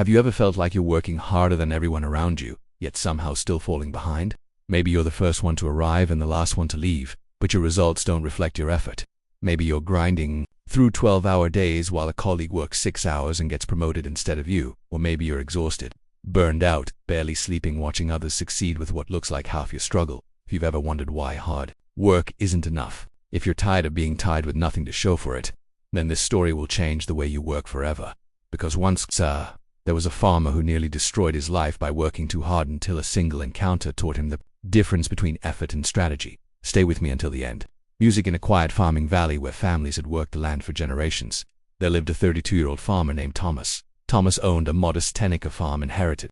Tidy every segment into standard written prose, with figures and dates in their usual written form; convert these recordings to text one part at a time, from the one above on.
Have you ever felt like you're working harder than everyone around you, yet somehow still falling behind? Maybe you're the first one to arrive and the last one to leave, but your results don't reflect your effort. Maybe you're grinding through 12-hour days while a colleague works 6 hours and gets promoted instead of you. Or maybe you're exhausted, burned out, barely sleeping, watching others succeed with what looks like half your struggle. If you've ever wondered why hard work isn't enough, if you're tired of being tired with nothing to show for it, then this story will change the way you work forever. Because once, there was a farmer who nearly destroyed his life by working too hard until a single encounter taught him the difference between effort and strategy. Stay with me until the end. Music in a quiet farming valley where families had worked the land for generations. There lived a 32-year-old farmer named Thomas. Thomas owned a modest 10-acre farm inherited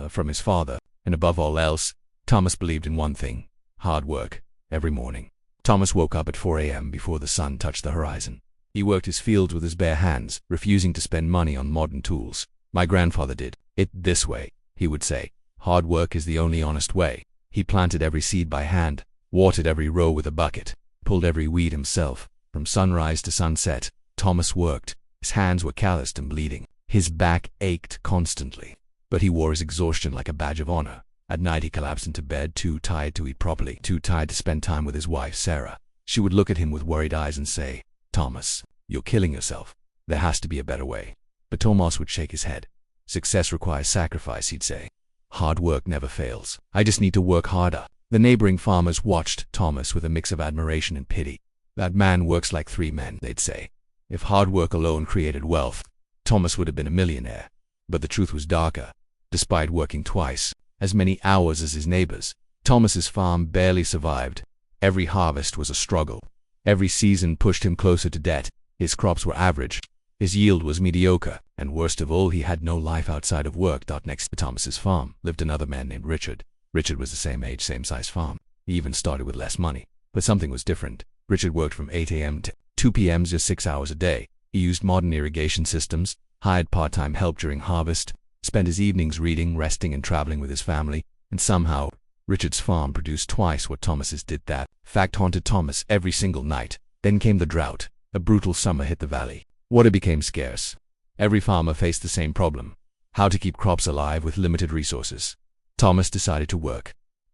from his father. And above all else, Thomas believed in one thing: hard work. Every morning, Thomas woke up at 4 a.m. before the sun touched the horizon. He worked his fields with his bare hands, refusing to spend money on modern tools. "My grandfather did it this way," he would say. "Hard work is the only honest way." He planted every seed by hand, watered every row with a bucket, pulled every weed himself. From sunrise to sunset, Thomas worked. His hands were calloused and bleeding. His back ached constantly, but he wore his exhaustion like a badge of honor. At night he collapsed into bed, too tired to eat properly, too tired to spend time with his wife, Sarah. She would look at him with worried eyes and say, "Thomas, you're killing yourself. There has to be a better way." But Thomas would shake his head. "Success requires sacrifice," he'd say. "Hard work never fails. I just need to work harder." The neighboring farmers watched Thomas with a mix of admiration and pity. "That man works like 3 men," they'd say. If hard work alone created wealth, Thomas would have been a millionaire. But the truth was darker. Despite working twice as many hours as his neighbors, Thomas's farm barely survived. Every harvest was a struggle. Every season pushed him closer to debt. His crops were average. His yield was mediocre, and worst of all, he had no life outside of work. Next to Thomas's farm lived another man named Richard. Richard was the same age, same size farm. He even started with less money. But something was different. Richard worked from 8 a.m. to 2 p.m., just 6 hours a day. He used modern irrigation systems, hired part-time help during harvest, spent his evenings reading, resting, and traveling with his family, and somehow, Richard's farm produced twice what Thomas's did. That fact haunted Thomas every single night. Then came the drought. A brutal summer hit the valley. Water became scarce. Every farmer faced the same problem: how to keep crops alive with limited resources. Thomas decided to work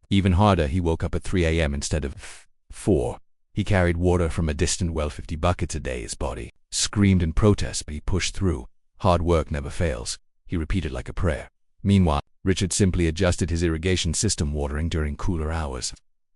even harder. He woke up at 3 a.m. instead of 4. He carried water from a distant well 50 buckets a day. His body screamed in protest, but he pushed through. "Hard work never fails," he repeated like a prayer. Meanwhile, Richard simply adjusted his irrigation system, watering during cooler hours,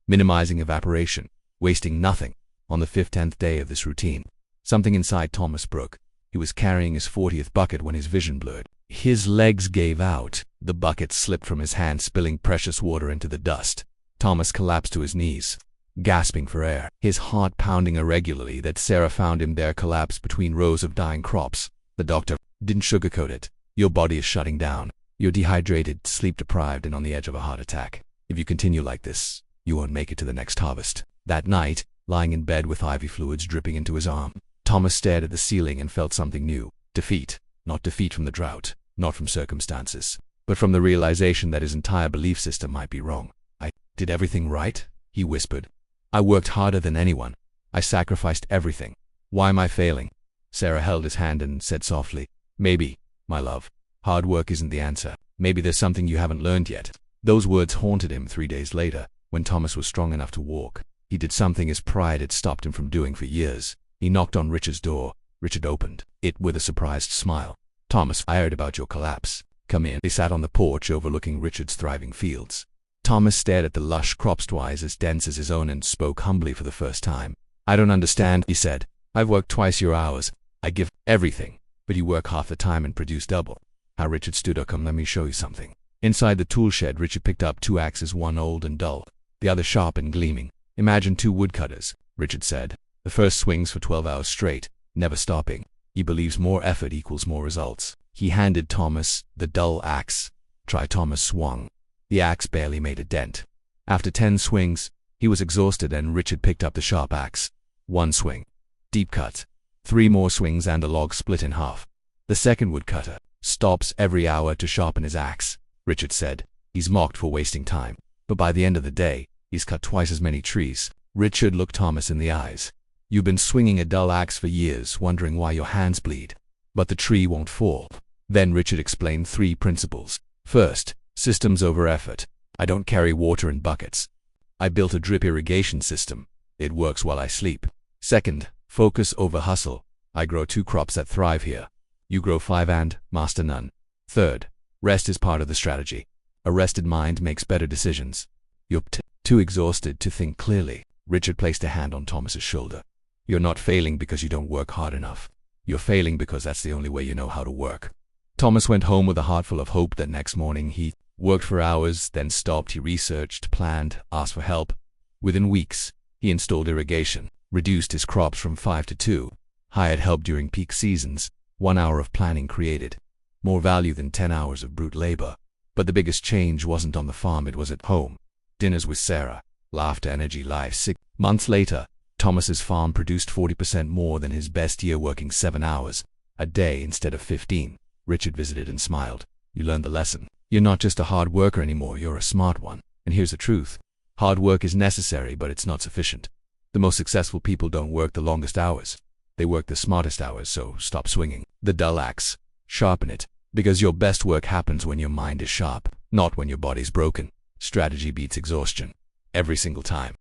minimizing evaporation, wasting nothing. On the 10th day of this routine, something inside Thomas broke. He was carrying his 40th bucket when his vision blurred. His legs gave out. The bucket slipped from his hand, spilling precious water into the dust. Thomas collapsed to his knees, gasping for air, his heart pounding irregularly. That Sarah found him there, collapsed between rows of dying crops. The doctor didn't sugarcoat it. "Your body is shutting down. You're dehydrated, sleep-deprived, and on the edge of a heart attack. If you continue like this, you won't make it to the next harvest." That night, lying in bed with IV fluids dripping into his arm, Thomas stared at the ceiling and felt something new. Defeat. Not defeat from the drought, not from circumstances, but from the realization that his entire belief system might be wrong. "I did everything right," he whispered. "I worked harder than anyone. I sacrificed everything. Why am I failing?" Sarah held his hand and said softly, "Maybe, my love, hard work isn't the answer. Maybe there's something you haven't learned yet." Those words haunted him 3 days later, when Thomas was strong enough to walk. He did something his pride had stopped him from doing for years. He knocked on Richard's door. Richard opened it with a surprised smile. "Thomas, I heard about your collapse. Come in." They sat on the porch overlooking Richard's thriving fields. Thomas stared at the lush crops twice as dense as his own and spoke humbly for the first time. "I don't understand," he said. "I've worked twice your hours. I give everything, but you work half the time and produce double." How Richard stood up. "Come, let me show you something." Inside the tool shed, Richard picked up 2 axes, one old and dull, the other sharp and gleaming. "Imagine 2 woodcutters," Richard said. "The first swings for 12 hours straight, never stopping. He believes more effort equals more results." He handed Thomas the dull axe. "Try." Thomas swung. The axe barely made a dent. After 10 swings, he was exhausted, and Richard picked up the sharp axe. 1 swing. Deep cut. 3 more swings and the log split in half. "The second woodcutter stops every hour to sharpen his axe," Richard said. "He's mocked for wasting time, but by the end of the day, he's cut twice as many trees." Richard looked Thomas in the eyes. "You've been swinging a dull axe for years, wondering why your hands bleed. But the tree won't fall. Then Richard explained 3 principles. First, systems over effort. I don't carry water in buckets. I built a drip irrigation system. It works while I sleep. Second, focus over hustle. I grow 2 crops that thrive here. You grow 5 and master none. Third, rest is part of the strategy. A rested mind makes better decisions. You're too exhausted to think clearly. Richard placed a hand on Thomas's shoulder. You're not failing because you don't work hard enough. You're failing because that's the only way you know how to work. Thomas went home with a heart full of hope. That next morning he worked for hours, then stopped. He researched, planned, asked for help. Within weeks, he installed irrigation, reduced his crops from 5 to 2, hired help during peak seasons. 1 hour of planning created more value than 10 hours of brute labor. But the biggest change wasn't on the farm, it was at home. Dinners with Sarah, laughter, energy, life. 6 months later, Thomas's farm produced 40% more than his best year, working 7 hours a day instead of 15. Richard visited and smiled. You learned the lesson. You're not just a hard worker anymore, you're a smart one. And here's the truth. Hard work is necessary, but it's not sufficient. The most successful people don't work the longest hours. They work the smartest hours, so stop swinging the dull axe. Sharpen it, because your best work happens when your mind is sharp, not when your body's broken. Strategy beats exhaustion. Every single time.